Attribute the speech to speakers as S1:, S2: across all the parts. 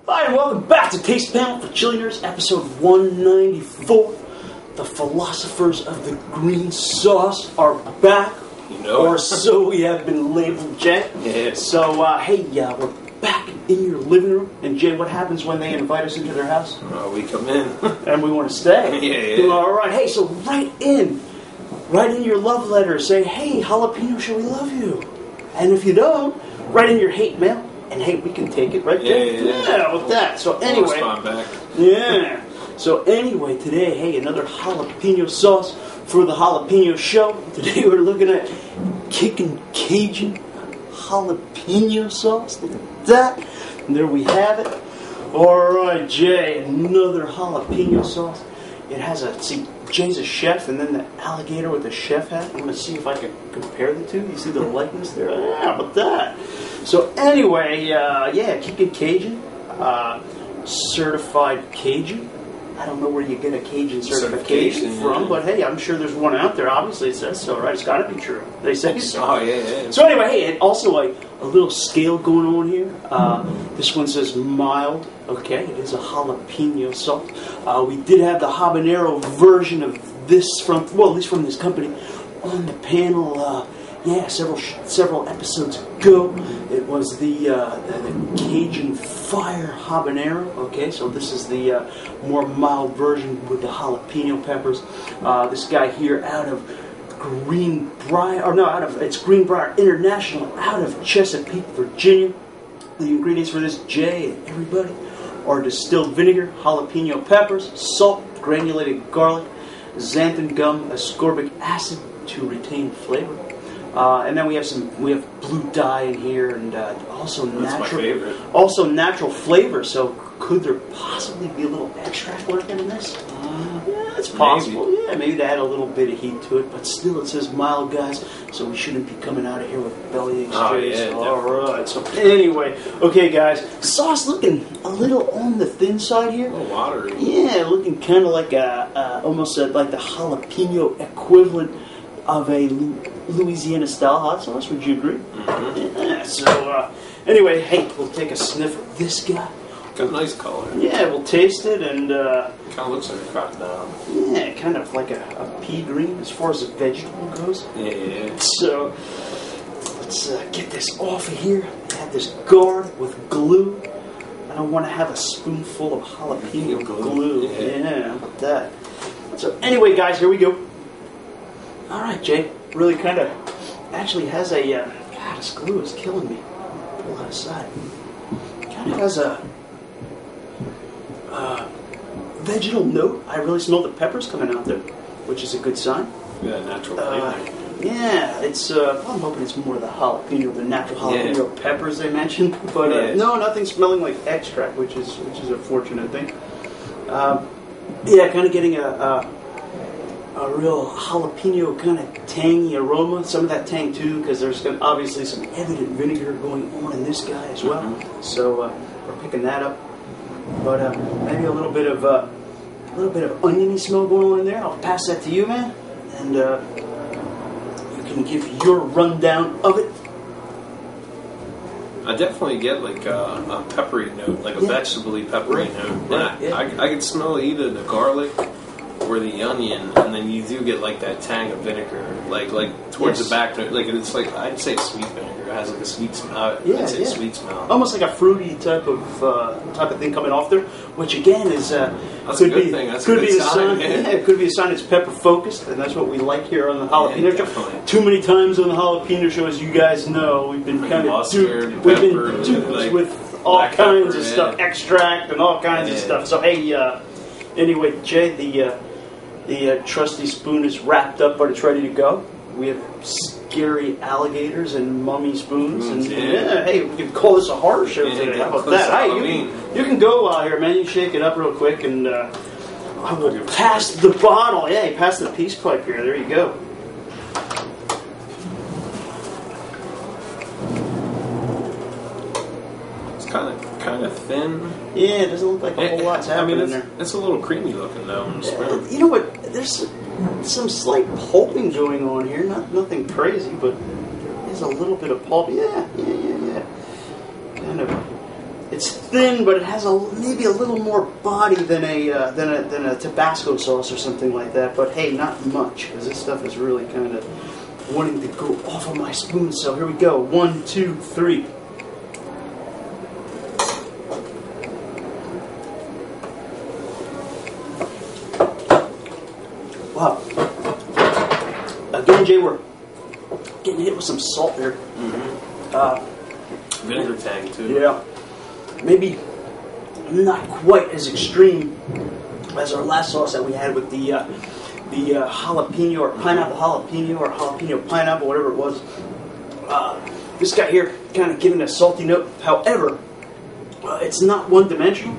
S1: Hi, and welcome back to Taste Panel for Chili Nerds, episode 194. The philosophers of the green sauce are back, or so we have been labeled, Jay.
S2: Yeah.
S1: So, we're back in your living room. And Jay, what happens when they invite us into their house?
S2: We come in.
S1: And we want to stay.
S2: Yeah.
S1: All right. Hey, so write in your love letter. Say, hey, jalapeno, shall we love you? And if you don't, write in your hate mail. And hey, we can take it, right, Jay? Yeah, with that. So anyway,
S2: back.
S1: Yeah. So anyway, today, hey, another jalapeno sauce for the jalapeno show. Today we're looking at kicking Cajun jalapeno sauce. Look at that. And there we have it. All right, Jay, another jalapeno sauce. It has Jay's a chef, and then the alligator with the chef hat. I'm going to see if I can compare the two. You see the likeness there? Yeah, about that. So anyway, kicking Cajun, certified Cajun. I don't know where you get a Cajun certification from, but hey, I'm sure there's one out there. Obviously, it says so, right? It's got to be true. They say so.
S2: Oh, yeah.
S1: So anyway, hey, and also a little scale going on here. This one says mild. Okay, it is a jalapeno sauce. We did have the habanero version of this at least from this company, on the panel. Several episodes ago. It was the Cajun Fire Habanero. Okay, so this is the more mild version with the jalapeno peppers. This guy here out of Greenbrier International, out of Chesapeake, Virginia. The ingredients for this, Jay and everybody, are distilled vinegar, jalapeno peppers, salt, granulated garlic, xanthan gum, ascorbic acid to retain flavor. And then we have blue dye in here, and also natural flavor. So could there possibly be a little extract lurking in this? Yeah, it's possible. Maybe to add a little bit of heat to it, but still it says mild, guys. So we shouldn't be coming out of here with bellyaches. All right. So anyway, okay, guys, sauce looking a little on the thin side here.
S2: A little watery.
S1: Yeah, looking kind of like almost like the jalapeno equivalent of a Louisiana-style hot sauce. Would you agree?
S2: Mm-hmm.
S1: Yeah, so, anyway, hey, we'll take a sniff of this guy.
S2: Got a nice color.
S1: Yeah, we'll taste it, and...
S2: kind of looks like a crocodile.
S1: Yeah, kind of like a pea green as far as a vegetable goes.
S2: Yeah.
S1: So, let's get this off of here. I have this guard with glue. I don't want to have a spoonful of jalapeno glue. Yeah, how about that? So, anyway, guys, here we go. All right, Jay. Really kind of actually has a... God, this glue is killing me. Pull that aside. Kind of has a vegetal note. I really smell the peppers coming out there, which is a good sign.
S2: Yeah, natural flavor.
S1: Yeah, it's... I'm hoping it's more the jalapeno, the natural jalapeno peppers they mentioned. But no, nothing smelling like extract, which is a fortunate thing. Kind of getting a real jalapeno kind of tangy aroma. Some of that tang too, because there's obviously some evident vinegar going on in this guy as well. Mm-hmm. So we're picking that up. But maybe a little bit of oniony smell going on in there. I'll pass that to you, man, and you can give your rundown of it.
S2: I definitely get like a peppery note, like a vegetable-y peppery note.
S1: Right.
S2: I can smell either the garlic or the onion, and then you do get like that tang of vinegar, like towards the back. Like it's like, I'd say sweet vinegar. It has like a sweet smell. Sweet smell.
S1: Almost like a fruity type of thing coming off there, which again is
S2: that's a good thing. That's a good sign.
S1: It could be a sign it's pepper focused, and that's what we like here on the jalapeno show. Too many times on the jalapeno show, as you guys know, we've been kind of duped with all kinds of stuff, extract and all kinds of stuff. So hey, anyway, Jay, the trusty spoon is wrapped up, but it's ready to go. We have scary alligators and mummy spoons. And hey, we can call this a horror show today. How about that? Hey, you can go out here, man. You shake it up real quick, and I will pass the bottle. Yeah, pass the peace pipe here. There you go.
S2: It's kind of thin.
S1: Yeah, it doesn't look like a whole lot's happening in there.
S2: It's a little creamy looking though on the spoon.
S1: You know what? There's some slight pulping going on here. Nothing crazy, but there is a little bit of pulp. Yeah. Kind of It's thin, but it has maybe a little more body than a Tabasco sauce or something like that. But hey, not much, because this stuff is really kind of wanting to go off of my spoon. So here we go. 1, 2, 3. Wow. Again, Jay, we're getting hit with some salt there.
S2: Vinegar tang too.
S1: Yeah. Maybe not quite as extreme as our last sauce that we had with the jalapeno or pineapple jalapeno or jalapeno pineapple, whatever it was. This guy here kind of giving a salty note. However, it's not one-dimensional.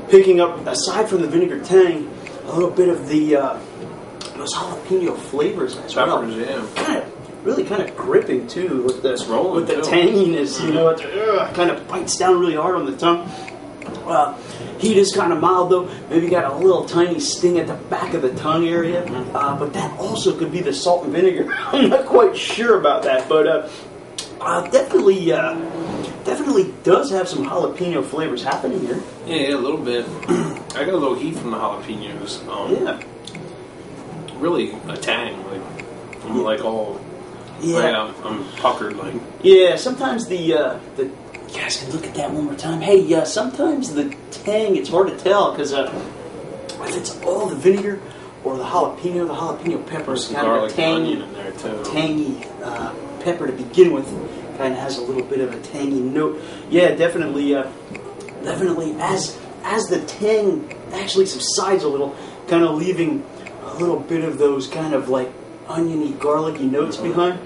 S1: Picking up, aside from the vinegar tang, a little bit of those jalapeno flavors as well.
S2: Peppers, yeah.
S1: Really kind of gripping too with the
S2: too.
S1: tanginess. You know, it kind of bites down really hard on the tongue. Heat is kind of mild though. Maybe got a little tiny sting at the back of the tongue area, but that also could be the salt and vinegar. I'm not quite sure about that, but definitely does have some jalapeno flavors happening here.
S2: Yeah, a little bit. I got a little heat from the jalapenos.
S1: Yeah,
S2: really a tang. Like I'm like all. Yeah, I'm puckered. Like
S1: sometimes the you guys can look at that one more time. Hey, sometimes the tang, it's hard to tell because if it's all the vinegar or the jalapeno pepper is kind of a tangy pepper to begin with. Kind of has a little bit of a tangy note. Yeah, definitely as the tang actually subsides a little, kind of leaving a little bit of those kind of like oniony, garlicky notes behind.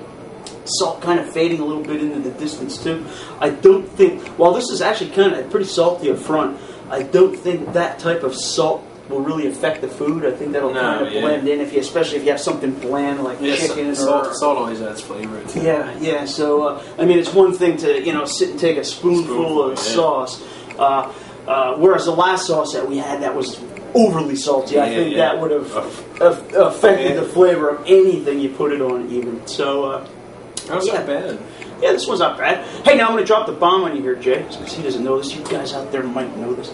S1: Salt kind of fading a little bit into the distance too. I don't think, while this is actually kind of pretty salty up front, I don't think that type of salt will really affect the food. I think that'll kind of blend in, especially if you have something bland like chicken or
S2: salt always adds flavor too.
S1: Yeah. So I mean, it's one thing to sit and take a spoonful of sauce, whereas the last sauce that we had that was overly salty. I think that would have affected the flavor of anything you put it on, even. So
S2: that's not bad.
S1: Yeah, this one's not bad. Hey, now I'm going to drop the bomb on you here, Jay, because he doesn't know this. You guys out there might know this.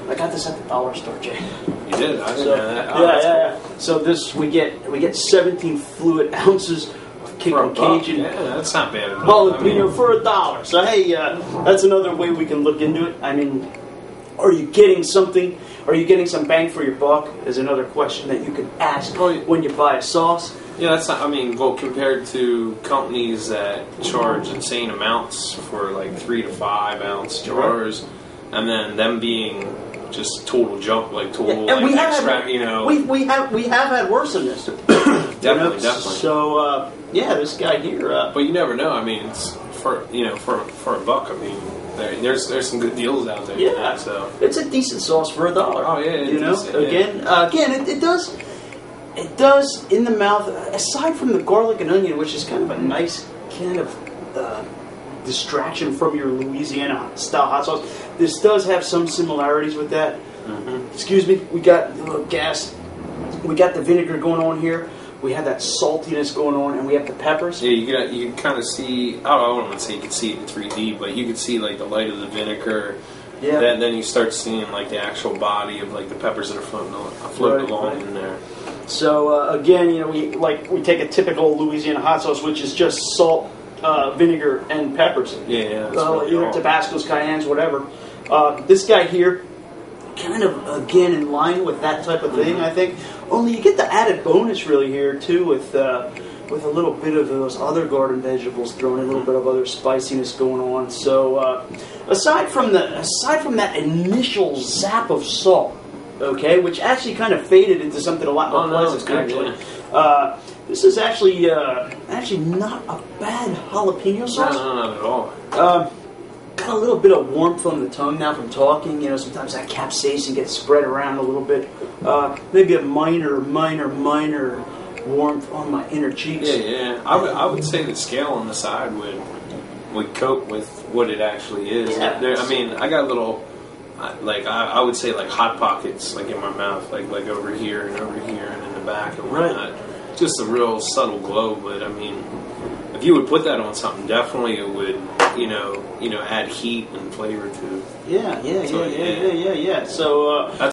S1: I got this at the dollar store, Jay.
S2: You did? I didn't know that.
S1: Yeah. So this we get 17 fluid ounces of Cajun.
S2: Yeah, that's not bad at
S1: all. Jalapeno for $1. So hey, that's another way we can look into it. I mean, are you getting something? Are you getting some bang for your buck? Is another question that you could ask when you buy a sauce.
S2: Yeah, that's not, I mean, well, compared to companies that charge insane amounts for like 3 to 5 ounce jars, and then them being just total junk, like total extract,
S1: we have had worse than this.
S2: Definitely.
S1: So this guy here.
S2: But you never know. I mean, it's for $1. I mean, there's some good deals out there.
S1: Yeah,
S2: so
S1: it's a decent sauce for $1.
S2: Oh yeah,
S1: Again, it does. It does in the mouth. Aside from the garlic and onion, which is kind of a nice kind of distraction from your Louisiana style hot sauce, this does have some similarities with that. Excuse me. We got a little gas. We got the vinegar going on here. We have that saltiness going on, and we have the peppers.
S2: Yeah, you can kind of see. I don't want to say you can see it in 3D, but you can see like the light of the vinegar. Yeah. Then you start seeing like the actual body of like the peppers that are floating along in there. So
S1: again, we take a typical Louisiana hot sauce, which is just salt, vinegar, and peppers.
S2: Yeah.
S1: Tabascos, cayennes, whatever. This guy here, kind of again in line with that type of thing, I think. Only you get the added bonus really here too with a little bit of those other garden vegetables thrown in, a little bit of other spiciness going on. So aside from that initial zap of salt, okay, which actually kind of faded into something a lot more pleasant. Actually, this is actually not a bad jalapeno sauce.
S2: No, not at all.
S1: Got a little bit of warmth on the tongue now from talking. Sometimes that capsaicin gets spread around a little bit. Maybe a minor warmth on my inner cheeks.
S2: Yeah. I would say the scale on the side would cope with what it actually is.
S1: Yeah.
S2: I mean, I got a little, like I would say like hot pockets like in my mouth, like over here and in the back and whatnot. Just a real subtle glow, but I mean, if you would put that on something, definitely it would, add heat and flavor to.
S1: Yeah. So